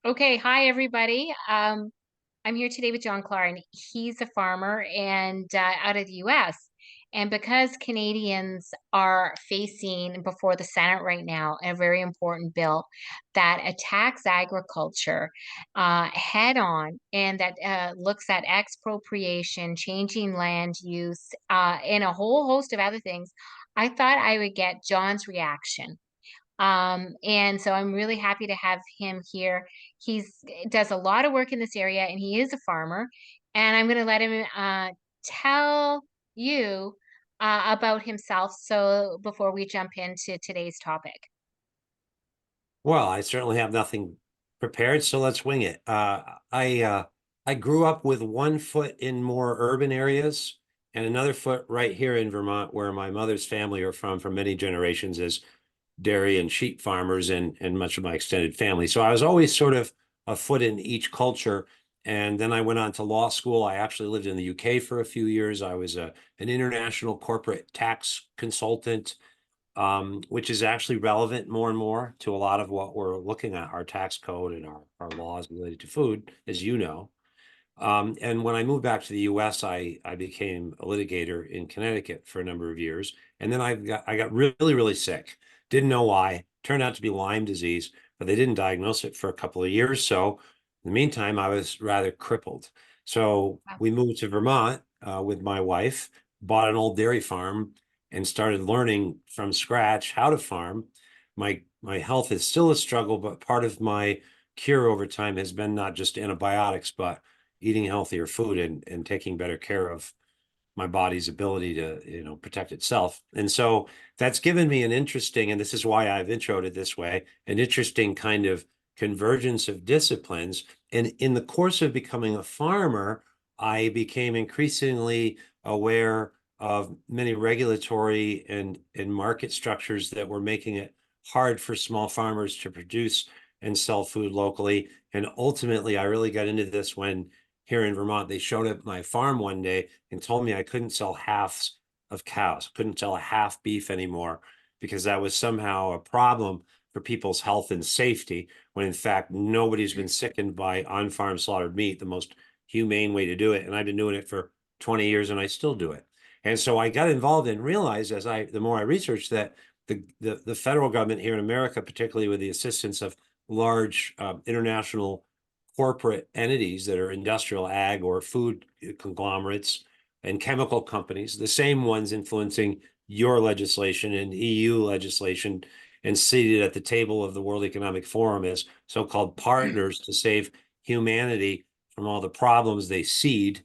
Okay, hi everybody. I'm here today with John Klar, and he's a farmer and out of the U.S. And because Canadians are facing before the Senate right now a very important bill that attacks agriculture head on, and that looks at expropriation, changing land use, and a whole host of other things, I thought I would get John's reaction. And so I'm really happy to have him here. He's does a lot of work in this area and he is a farmer. And I'm going to let him tell you about himself. So before we jump into today's topic. Well, I certainly have nothing prepared, so let's wing it. I grew up with one foot in more urban areas and another foot right here in Vermont, where my mother's family are from for many generations as dairy and sheep farmers and much of my extended family. So I was always sort of a foot in each culture. And then I went on to law school. I actually lived in the UK for a few years. I was an international corporate tax consultant, which is actually relevant more and more to a lot of what we're looking at, our tax code and our laws related to food, as you know. And when I moved back to the US, I became a litigator in Connecticut for a number of years. And then I got really, really sick. Didn't know why. Turned out to be Lyme disease, but they didn't diagnose it for a couple of years. So in the meantime, I was rather crippled. So we moved to Vermont with my wife, bought an old dairy farm, and started learning from scratch how to farm. My health is still a struggle, but part of my cure over time has been not just antibiotics, but eating healthier food and taking better care of my body's ability to, protect itself. And so that's given me an interesting, and this is why I've introed it this way, an interesting kind of convergence of disciplines. And in the course of becoming a farmer, I became increasingly aware of many regulatory and market structures that were making it hard for small farmers to produce and sell food locally. And ultimately, I really got into this when here in Vermont, they showed up at my farm one day and told me I couldn't sell halves of cows, couldn't sell a half beef anymore because that was somehow a problem for people's health and safety, when in fact nobody's been sickened by on-farm slaughtered meat, the most humane way to do it. And I've been doing it for 20 years and I still do it. And so I got involved and realized the more I researched that the federal government here in America, particularly with the assistance of large international corporate entities that are industrial ag or food conglomerates and chemical companies, the same ones influencing your legislation and EU legislation and seated at the table of the World Economic Forum as so-called partners to save humanity from all the problems they seed.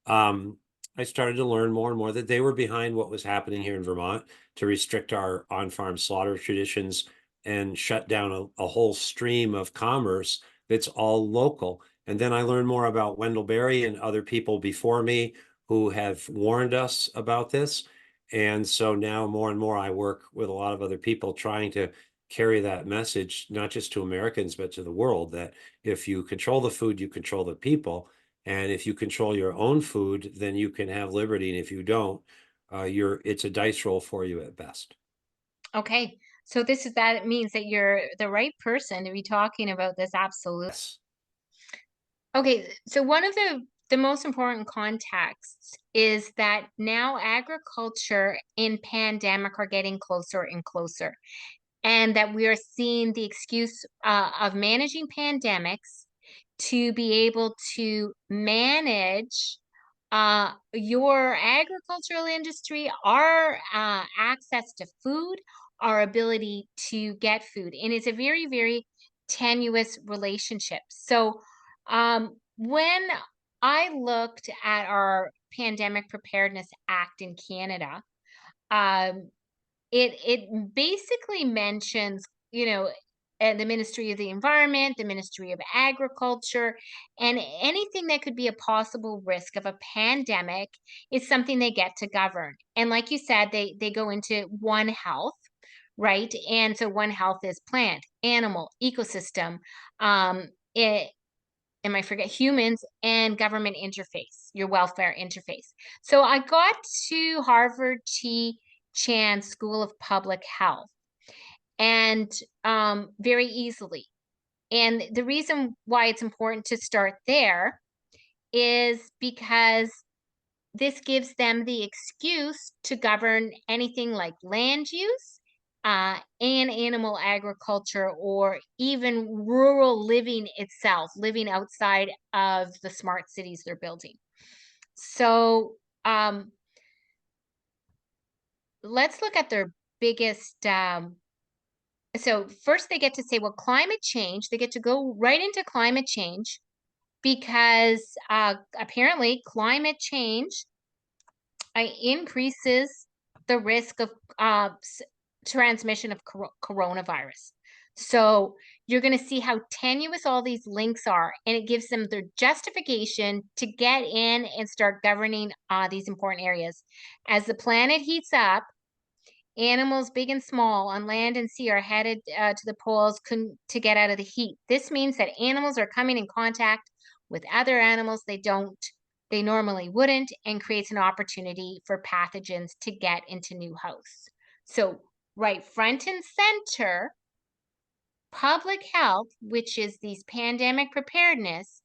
I started to learn more and more that they were behind what was happening here in Vermont to restrict our on-farm slaughter traditions and shut down a whole stream of commerce that's all local. And then I learned more about Wendell Berry and other people before me who have warned us about this. And so now more and more I work with a lot of other people trying to carry that message, not just to Americans, but to the world, that if you control the food, you control the people. And if you control your own food, then you can have liberty. And if you don't, it's a dice roll for you at best. Okay. So that means that you're the right person to be talking about this. Absolutely. Yes. Okay, so one of the most important contexts is that now agriculture in pandemic are getting closer and closer, and that we are seeing the excuse of managing pandemics to be able to manage your agricultural industry, our access to food, our ability to get food. And it's a very, very tenuous relationship. So when I looked at our Pandemic Preparedness Act in Canada, um, it basically mentions, the Ministry of the Environment, the Ministry of Agriculture, and anything that could be a possible risk of a pandemic is something they get to govern. And like you said, they go into One Health, right? And so One Health is plant, animal, ecosystem, it, I forget humans and government interface, your welfare interface. So I got to Harvard T. Chan School of Public Health and very easily. And the reason why it's important to start there is because this gives them the excuse to govern anything like land use, and animal agriculture, or even rural living itself, living outside of the smart cities they're building. So let's look at their biggest. So first, they get to say, well, climate change. They get to go right into climate change because apparently climate change increases the risk of transmission of coronavirus. So you're going to see how tenuous all these links are, and it gives them their justification to get in and start governing these important areas. As the planet heats up, animals big and small on land and sea are headed to the poles to get out of the heat. This means that animals are coming in contact with other animals they normally wouldn't, and creates an opportunity for pathogens to get into new hosts. So right front and center, public health, which is these pandemic preparedness,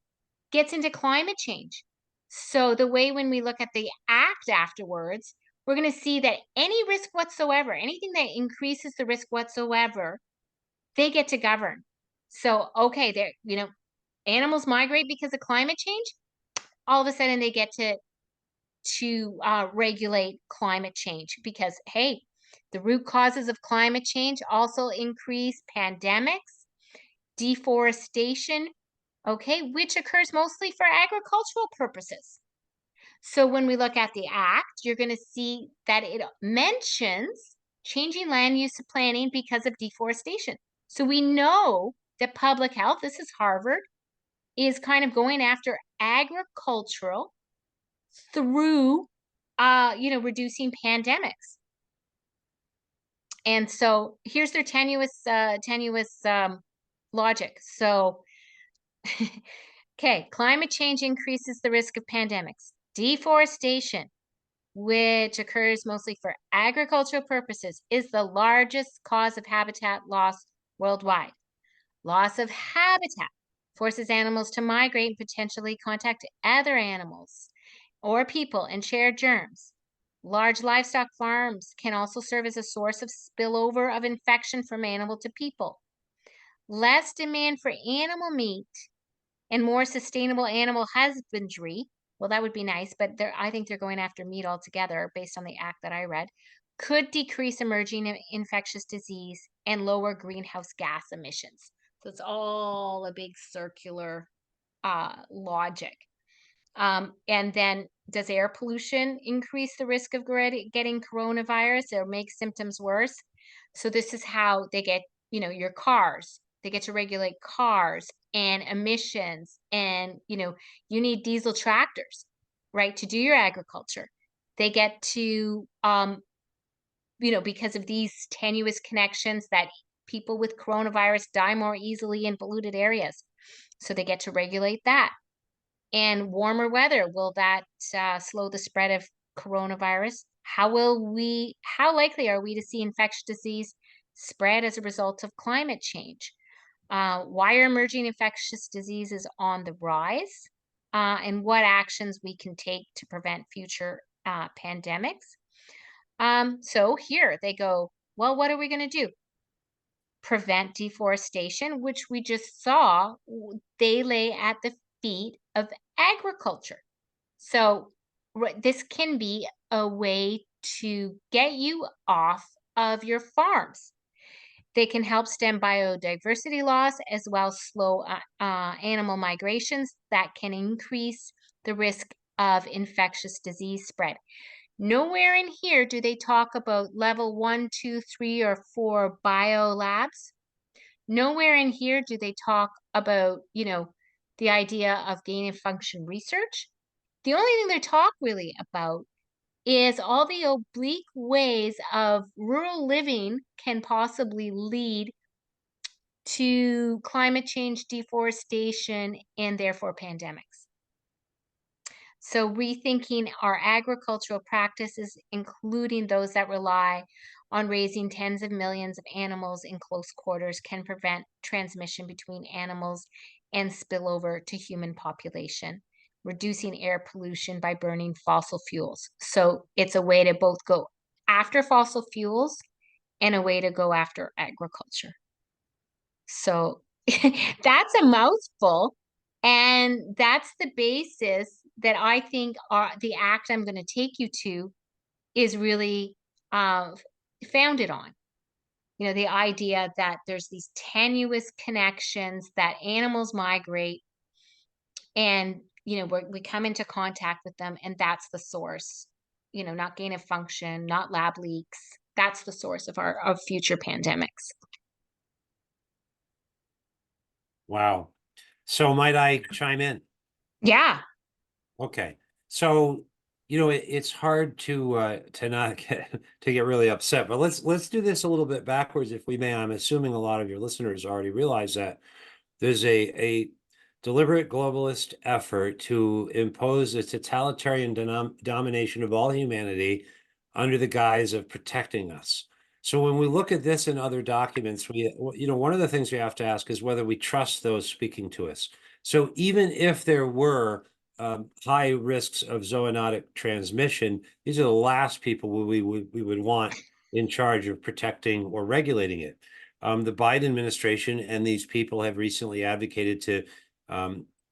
gets into climate change. So the way when we look at the act afterwards, we're going to see that any risk whatsoever, anything that increases the risk whatsoever, they get to govern. So, okay, they're, animals migrate because of climate change. All of a sudden they get to regulate climate change because, hey, the root causes of climate change also increase pandemics, deforestation, okay, which occurs mostly for agricultural purposes. So when we look at the act, you're going to see that it mentions changing land use planning because of deforestation. So we know that public health, this is Harvard, is kind of going after agricultural through reducing pandemics. And so here's their tenuous logic. So okay, climate change increases the risk of pandemics. Deforestation, which occurs mostly for agricultural purposes, is the largest cause of habitat loss worldwide. Loss of habitat forces animals to migrate and potentially contact other animals or people and share germs. Large livestock farms can also serve as a source of spillover of infection from animal to people. Less demand for animal meat and more sustainable animal husbandry. Well, that would be nice, but I think they're going after meat altogether based on the act that I read. Could decrease emerging infectious disease and lower greenhouse gas emissions. So it's all a big circular logic. And then, does air pollution increase the risk of getting coronavirus or make symptoms worse? So this is how they get, your cars. They get to regulate cars and emissions, and you need diesel tractors, right, to do your agriculture. They get to, because of these tenuous connections, that people with coronavirus die more easily in polluted areas. So they get to regulate that. And warmer weather, will that slow the spread of coronavirus? How likely are we to see infectious disease spread as a result of climate change? Why are emerging infectious diseases on the rise? And what actions we can take to prevent future pandemics? So here they go, well, what are we going to do? Prevent deforestation, which we just saw, they lay at the feet of agriculture. So this can be a way to get you off of your farms. They can help stem biodiversity loss as well as slow animal migrations that can increase the risk of infectious disease spread. Nowhere in here do they talk about level 1, 2, 3, or 4 biolabs. Nowhere in here do they talk about, the idea of gain of function research. The only thing they talk really about is all the oblique ways of rural living can possibly lead to climate change, deforestation, and therefore pandemics. So rethinking our agricultural practices, including those that rely on raising tens of millions of animals in close quarters can prevent transmission between animals and spillover to human population, reducing air pollution by burning fossil fuels. So it's a way to both go after fossil fuels and a way to go after agriculture. So that's a mouthful. And that's the basis that I think the act I'm going to take you to is really uh, founded on. You know, the idea that there's these tenuous connections, that animals migrate and, you know, we come into contact with them, and that's the source, you know, not gain of function, not lab leaks. That's the source of our of future pandemics. Wow. So might I chime in? Yeah. Okay. So, it's hard to not get really upset, but let's do this a little bit backwards if we may. I'm assuming a lot of your listeners already realize that there's a deliberate globalist effort to impose a totalitarian domination of all humanity under the guise of protecting us. So when we look at this and other documents, one of the things we have to ask is whether we trust those speaking to us. So even if there were high risks of zoonotic transmission, these are the last people we would want in charge of protecting or regulating it. The Biden administration and these people have recently advocated to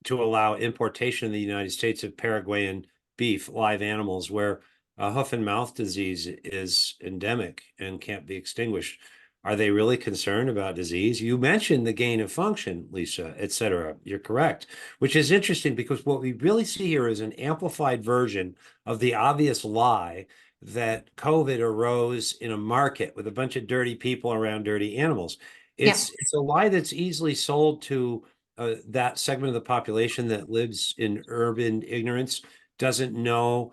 allow importation in the United States of Paraguayan beef, live animals, where hoof and mouth disease is endemic and can't be extinguished. Are they really concerned about disease? You mentioned the gain of function, Lisa, et cetera. You're correct, which is interesting because what we really see here is an amplified version of the obvious lie that COVID arose in a market with a bunch of dirty people around dirty animals. Yeah. It's a lie that's easily sold to that segment of the population that lives in urban ignorance, doesn't know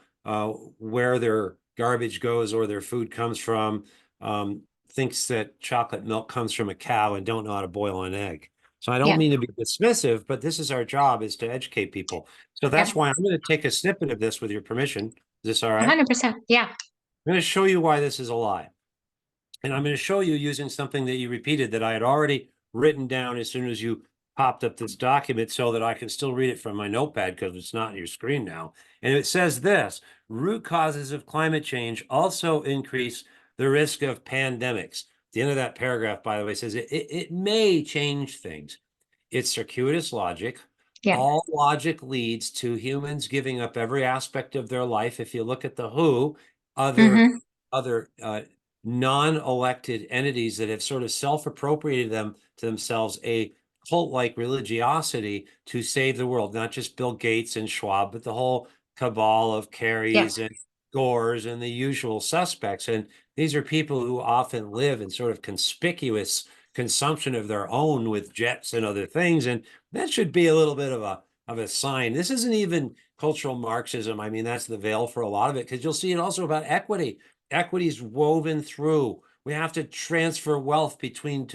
where their garbage goes or their food comes from, thinks that chocolate milk comes from a cow and don't know how to boil an egg. So I don't Yeah. mean to be dismissive, but this is our job, is to educate people. So that's Yeah. why I'm going to take a snippet of this with your permission. Is this all right? 100%. Yeah. I'm going to show you why this is a lie. And I'm going to show you using something that you repeated that I had already written down as soon as you popped up this document so that I can still read it from my notepad because it's not on your screen now. And it says this: root causes of climate change also increase the risk of pandemics. The end of that paragraph, by the way, says it may change things. It's circuitous logic. Yeah. All logic leads to humans giving up every aspect of their life. If you look at the WHO, other Mm-hmm. other non-elected entities that have sort of self-appropriated them to themselves a cult-like religiosity to save the world, not just Bill Gates and Schwab, but the whole cabal of Yeah. Kerrys and Gores and the usual suspects. And these are people who often live in sort of conspicuous consumption of their own with jets and other things. And that should be a little bit of a sign. This isn't even cultural Marxism. I mean, that's the veil for a lot of it, because you'll see it also about equity. Equity is woven through. We have to transfer wealth between,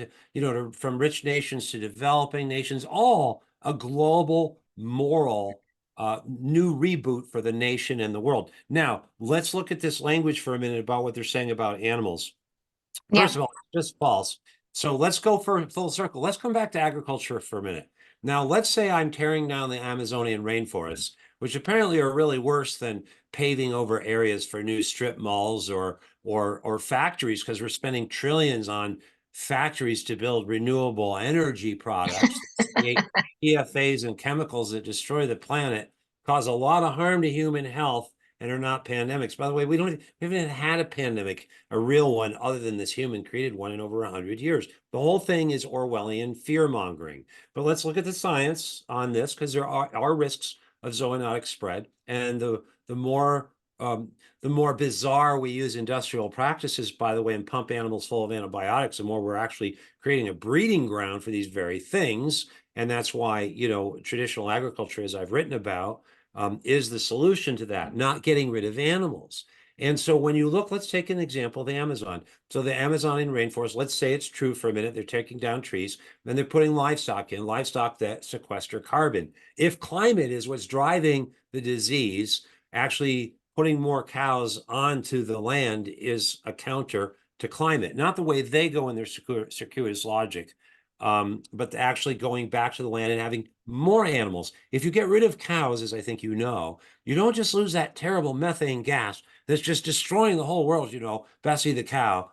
from rich nations to developing nations, all a global moral new reboot for the nation and the world. Now, let's look at this language for a minute about what they're saying about animals. First Yeah. of all, it's just false. So let's go for full circle. Let's come back to agriculture for a minute. Now, let's say I'm tearing down the Amazonian rainforests, which apparently are really worse than paving over areas for new strip malls or factories, because we're spending trillions on factories to build renewable energy products that create PFAs and chemicals that destroy the planet, cause a lot of harm to human health, and are not pandemics. By the way, we haven't had a pandemic, a real one, other than this human created one, in over 100 years. The whole thing is Orwellian fear mongering. But let's look at the science on this, because there are risks of zoonotic spread. And the more the more bizarre we use industrial practices, by the way, and pump animals full of antibiotics, the more we're actually creating a breeding ground for these very things. And that's why, traditional agriculture, as I've written about, is the solution to that, not getting rid of animals. And so when you look, let's take an example, the Amazon. So the Amazonian rainforest, let's say it's true for a minute, they're taking down trees, and they're putting livestock in, livestock that sequester carbon. If climate is what's driving the disease, actually putting more cows onto the land is a counter to climate, not the way they go in their circuitous logic, but actually going back to the land and having more animals. If you get rid of cows, as I think you know, you don't just lose that terrible methane gas that's just destroying the whole world, Bessie the cow.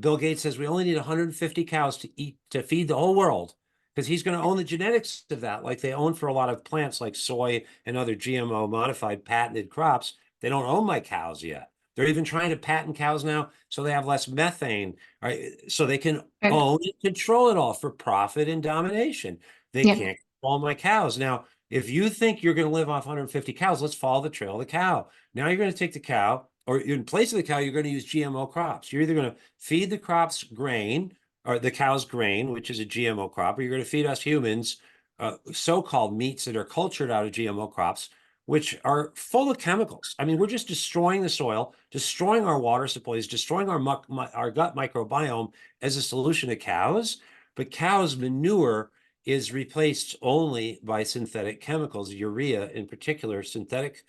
Bill Gates says we only need 150 cows to feed the whole world because he's going to own the genetics of that, like they own for a lot of plants like soy and other GMO modified patented crops. They don't own my cows yet. They're even trying to patent cows now so they have less methane, right? So they can Right. own and control it all for profit and domination. They Yeah. can't control my cows. Now, if you think you're going to live off 150 cows, let's follow the trail of the cow. Now you're going to take the cow, or in place of the cow, you're going to use GMO crops. You're either going to feed the crops grain, or the cow's grain, which is a GMO crop, or you're going to feed us humans so-called meats that are cultured out of GMO crops, which are full of chemicals. I mean, we're just destroying the soil, destroying our water supplies, destroying our gut microbiome as a solution to cows. But cows' manure is replaced only by synthetic chemicals, urea in particular, synthetic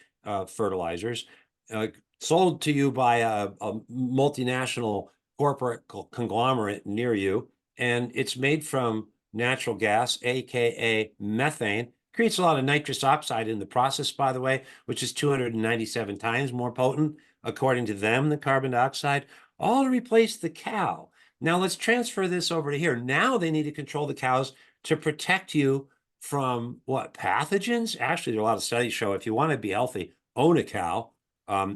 fertilizers, uh, sold to you by a multinational corporate conglomerate near you. And it's made from natural gas, aka methane. Creates a lot of nitrous oxide in the process, by the way, which is 297 times more potent, according to them, than carbon dioxide, all to replace the cow. Now let's transfer this over to here. Now they need to control the cows to protect you from what pathogens? Actually, there are a lot of studies show if you want to be healthy, own a cow.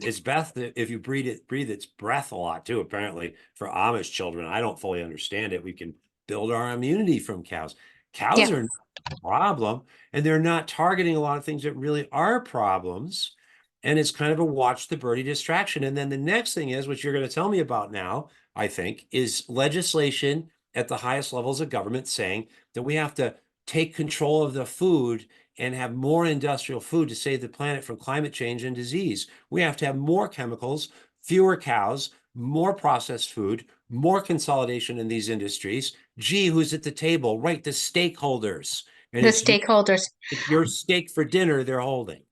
It's best that if you breathe its breath a lot too, apparently, for Amish children. I don't fully understand it. We can build our immunity from cows. Cows Yeah. are not a problem, and they're not targeting a lot of things that really are problems. And it's kind of a watch the birdie distraction. And then the next thing is, which you're going to tell me about now, I think, is legislation at the highest levels of government saying that we have to take control of the food and have more industrial food to save the planet from climate change and disease. We have to have more chemicals, fewer cows, more processed food, more consolidation in these industries. Gee, who's at the table? Right, the stakeholders. And The stakeholders. it's your steak for dinner they're holding.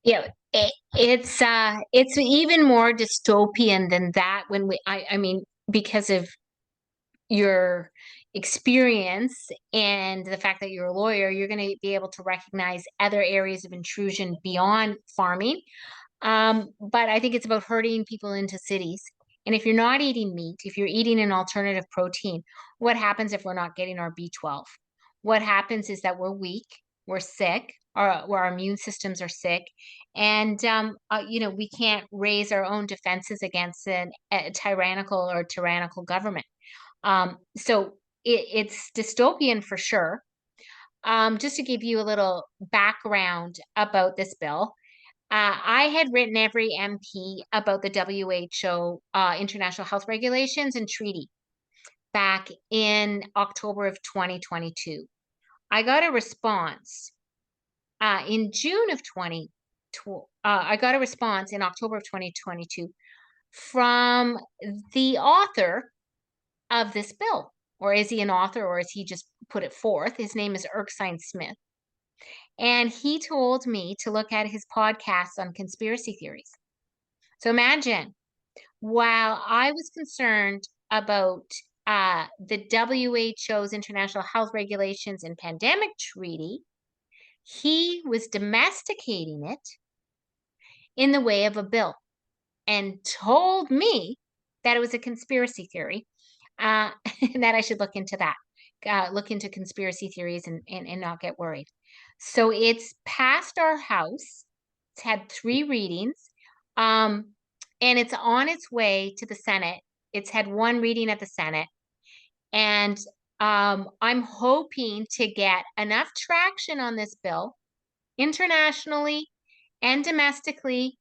Yeah. It's even more dystopian than that when I mean, because of your experience and the fact that you're a lawyer, you're going to be able to recognize other areas of intrusion beyond farming. But I think it's about herding people into cities. And if you're not eating meat, if you're eating an alternative protein, what happens if we're not getting our B12? What happens is that we're weak, we're sick, our immune systems are sick, and we can't raise our own defenses against a tyrannical government. So it's dystopian for sure. Just to give you a little background about this bill, I had written every MP about the WHO international health regulations and treaty back in October of 2022. I got a response in June of 20. I got a response in October of 2022 from the author of this bill. Or is he an author, or is he just put it forth? His name is Erskine Smith. And he told me to look at his podcast on conspiracy theories. So imagine, while I was concerned about the WHO's international health regulations and pandemic treaty, he was domesticating it in the way of a bill and told me that it was a conspiracy theory, uh, that I should look into that, look into conspiracy theories and not get worried. So it's passed our House. It's had 3 readings, um, and it's on its way to the Senate. It's had 1 reading at the Senate, and I'm hoping to get enough traction on this bill internationally and domestically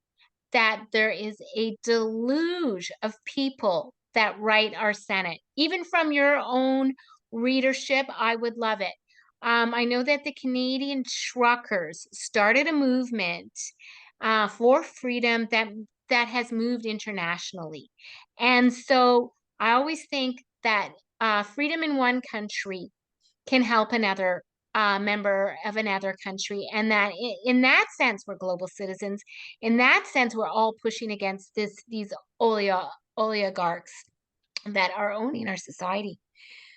that there is a deluge of people that write our Senate. Even from your own readership, I would love it. I know that the Canadian truckers started a movement for freedom that has moved internationally. And so I always think that freedom in one country can help another member of another country, and that in that sense we're global citizens. In that sense, we're all pushing against these oligarchs. that are owning our society.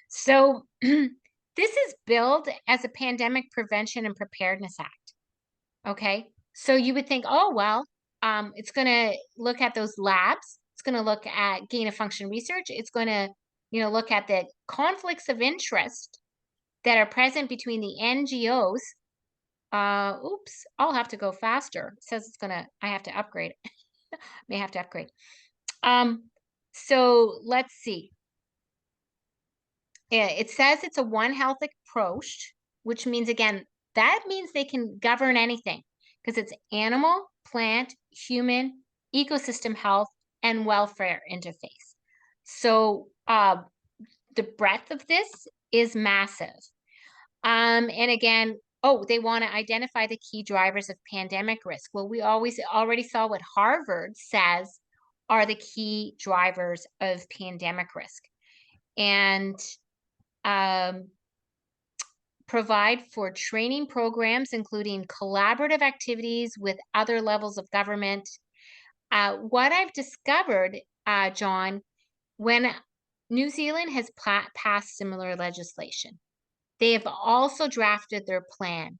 So this is billed as a Pandemic Prevention and Preparedness Act. Okay. So you would think, oh, well, it's going to look at those labs. It's going to look at gain of function research. It's going to, look at the conflicts of interest that are present between the NGOs. Oops, I'll have to go faster. It says I have to upgrade. May have to upgrade. So let's see. Yeah, it says it's a One Health approach, which means, again, that means they can govern anything because it's animal, plant, human, ecosystem health, and welfare interface. So the breadth of this is massive. And again, oh, they want to identify the key drivers of pandemic risk. Well, we already saw what Harvard says are the key drivers of pandemic risk. And um, provide for training programs, including collaborative activities with other levels of government. What I've discovered, John, when New Zealand has passed similar legislation, they have also drafted their plan.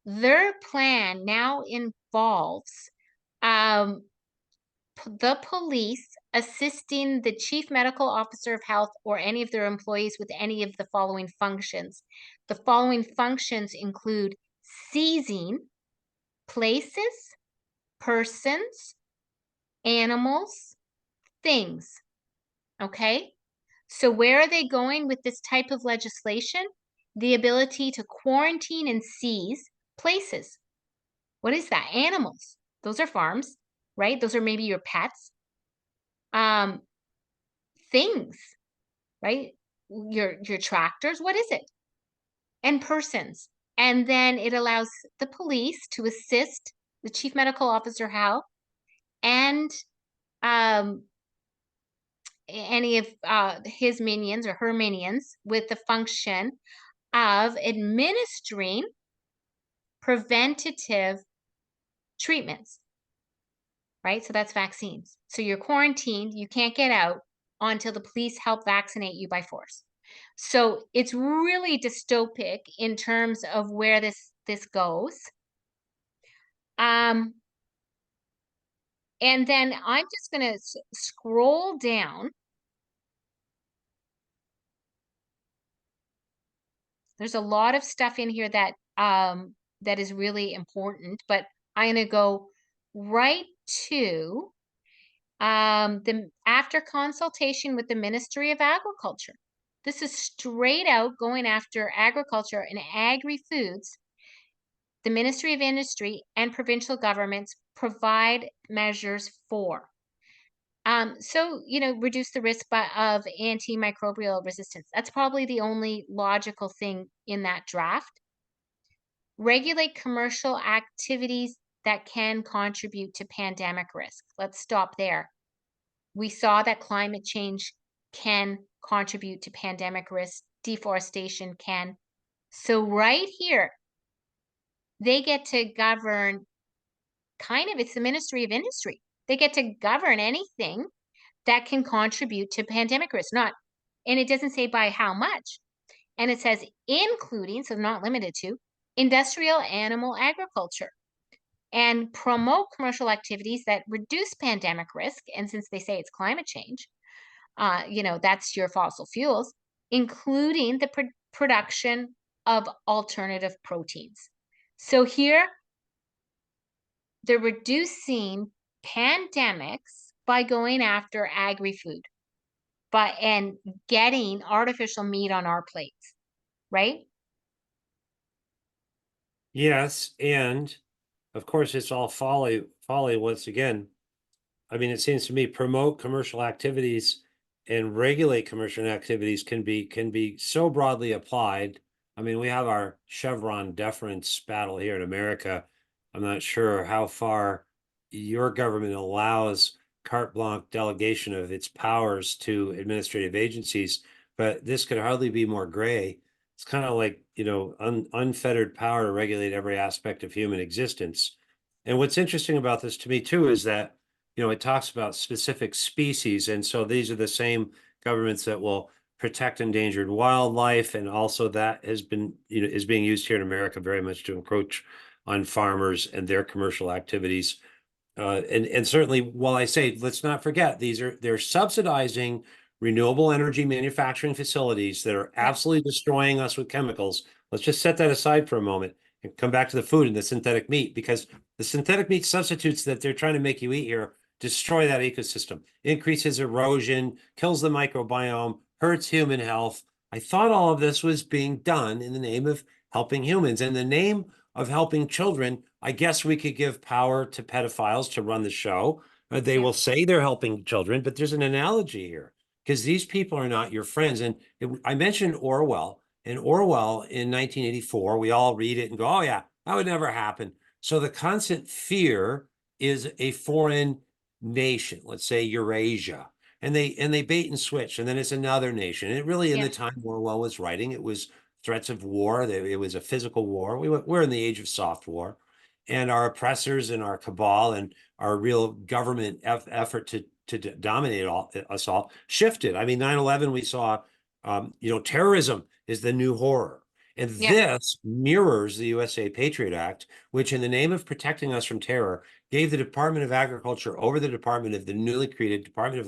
Their plan now involves um, the police assisting the chief medical officer of health or any of their employees with any of the following functions. The following functions include seizing places, persons, animals, things. Okay? So, where are they going with this type of legislation? The ability to quarantine and seize places. What is that? Animals. Those are farms, right? Those are maybe your pets. Um, things, right? Your tractors, what is it? And persons. And then it allows the police to assist the chief medical officer health and um, any of his minions or her minions with the function of administering preventative treatments, right? So that's vaccines. So you're quarantined, you can't get out until the police help vaccinate you by force. So it's really dystopic in terms of where this goes. And then I'm just going to scroll down. There's a lot of stuff in here that that is really important, but I'm going to go right to the after consultation with the Ministry of Agriculture. This is straight out going after agriculture and agri-foods. The Ministry of Industry and provincial governments provide measures for. So, reduce the risk of antimicrobial resistance. That's probably the only logical thing in that draft. Regulate commercial activities that can contribute to pandemic risk. Let's stop there. We saw that climate change can contribute to pandemic risk, deforestation can. So right here, they get to govern it's the Ministry of Industry. They get to govern anything that can contribute to pandemic risk. And it doesn't say by how much. And it says including, so not limited to, industrial animal agriculture and promote commercial activities that reduce pandemic risk. And since they say it's climate change, that's your fossil fuels, including the production of alternative proteins. So here, they're reducing pandemics by going after agri-food, and getting artificial meat on our plates, right? Yes, and of course it's all folly once again. I mean, it seems to me promote commercial activities and regulate commercial activities can be so broadly applied. I mean, we have our Chevron deference battle here in America. I'm not sure how far your government allows carte blanche delegation of its powers to administrative agencies, but this could hardly be more gray. It's kind of like, unfettered power to regulate every aspect of human existence. And what's interesting about this to me too is that it talks about specific species. And so these are the same governments that will protect endangered wildlife, and also that has been, is being used here in America very much to encroach on farmers and their commercial activities. And certainly, while I say, let's not forget, they're subsidizing renewable energy manufacturing facilities that are Yeah, absolutely destroying us with chemicals. Let's just set that aside for a moment and come back to the food and the synthetic meat, because the synthetic meat substitutes that they're trying to make you eat here destroy that ecosystem, increases erosion, kills the microbiome, hurts human health. I thought all of this was being done in the name of helping humans. In the name of helping children, I guess we could give power to pedophiles to run the show. They yeah, will say they're helping children, but there's an analogy here because these people are not your friends. And I mentioned Orwell, and Orwell in 1984, we all read it and go, oh, yeah, that would never happen. So the constant fear is a foreign nation, let's say Eurasia, and they bait and switch, and then it's another nation. And it really, in yeah, the time Orwell was writing, it was threats of war. It was a physical war. We're in the age of soft war, and our oppressors and our cabal and our real government effort to dominate us all shifted. I mean, 9/11, we saw, terrorism is the new horror. And yeah, this mirrors the USA Patriot Act, which, in the name of protecting us from terror, gave the Department of Agriculture over the Department of the newly created Department of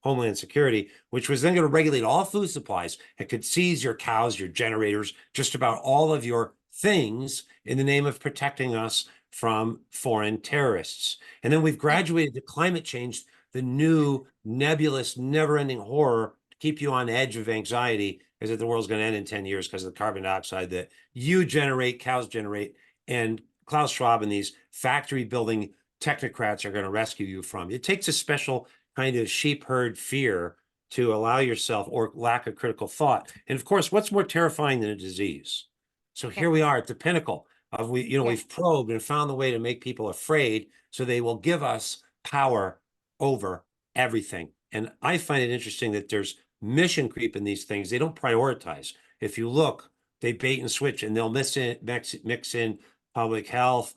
Homeland Security, which was then going to regulate all food supplies and could seize your cows, your generators, just about all of your things in the name of protecting us from foreign terrorists. And then we've yeah, graduated to climate change, the new nebulous, never-ending horror to keep you on edge of anxiety is that the world's going to end in 10 years because of the carbon dioxide that you generate, cows generate, and Klaus Schwab and these factory building technocrats are going to rescue you from. It takes a special kind of sheep herd fear to allow yourself, or lack of critical thought. And of course, what's more terrifying than a disease? So yeah, here we are at the pinnacle of yeah, we've probed and found the way to make people afraid so they will give us power over everything. And I find it interesting that there's mission creep in these things. They don't prioritize. If you look, they bait and switch, and they'll mix in public health.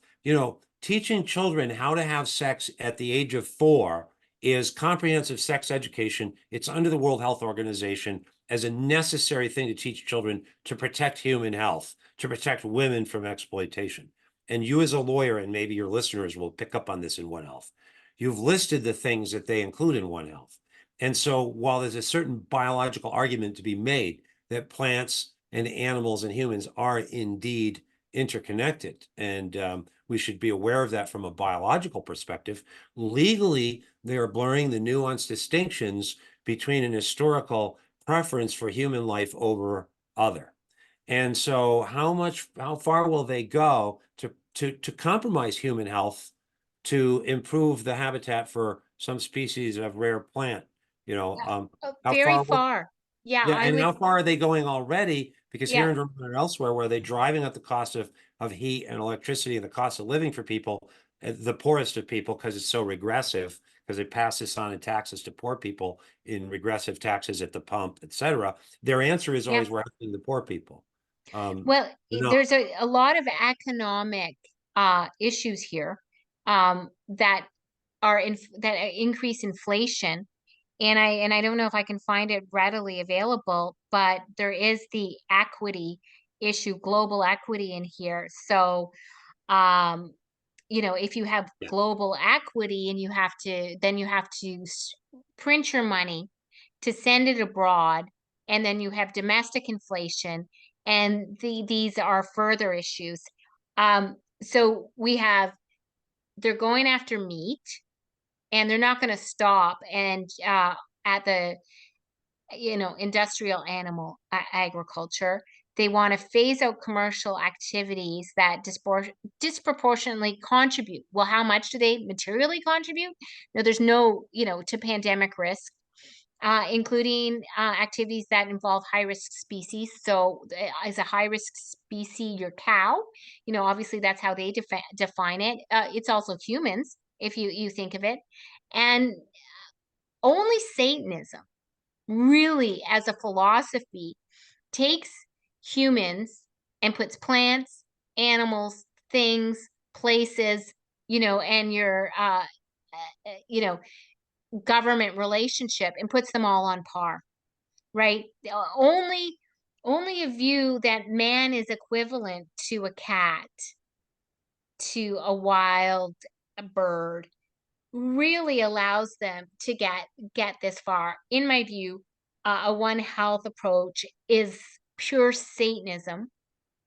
Teaching children how to have sex at the age of 4 is comprehensive sex education. It's under the World Health Organization as a necessary thing to teach children to protect human health, to protect women from exploitation. And you, as a lawyer, and maybe your listeners will pick up on this in One Health, you've listed the things that they include in One Health. And so while there's a certain biological argument to be made that plants and animals and humans are indeed interconnected, and we should be aware of that from a biological perspective, legally, they are blurring the nuanced distinctions between an historical preference for human life over other. And so how far will they go to compromise human health to improve the habitat for some species of rare plant? You know, yeah. how Very far will far. Yeah, Yeah, I and would. how far are they going already? Because here Yeah, in Vermont and elsewhere, where they're driving up the cost of heat and electricity and the cost of living for people, the poorest of people, because it's so regressive, because they pass this on in taxes to poor people in regressive taxes at the pump, et cetera. Their answer is yeah. always, we're helping the poor people. Well, No, there's a lot of economic issues here that increase inflation. And I don't know if I can find it readily available, but there is the equity issue, global equity in here. So, um, if you have yeah, global equity and then you have to print your money to send it abroad, and then you have domestic inflation, and these are further issues. So they're going after meat, and they're not going to stop and at the industrial animal agriculture. They want to phase out commercial activities that disproportionately contribute. Well, how much do they materially contribute? No, there's no, to pandemic risk, including activities that involve high risk species. So, as a high risk species, your cow, obviously that's how they define it. It's also humans, if you think of it. And only Satanism really, as a philosophy, takes humans and puts plants, animals, things, places, and your you know government relationship and puts them all on par, right? Only a view that man is equivalent to a cat, to a wild bird, really allows them to get this far. In my view, a one health approach is pure Satanism.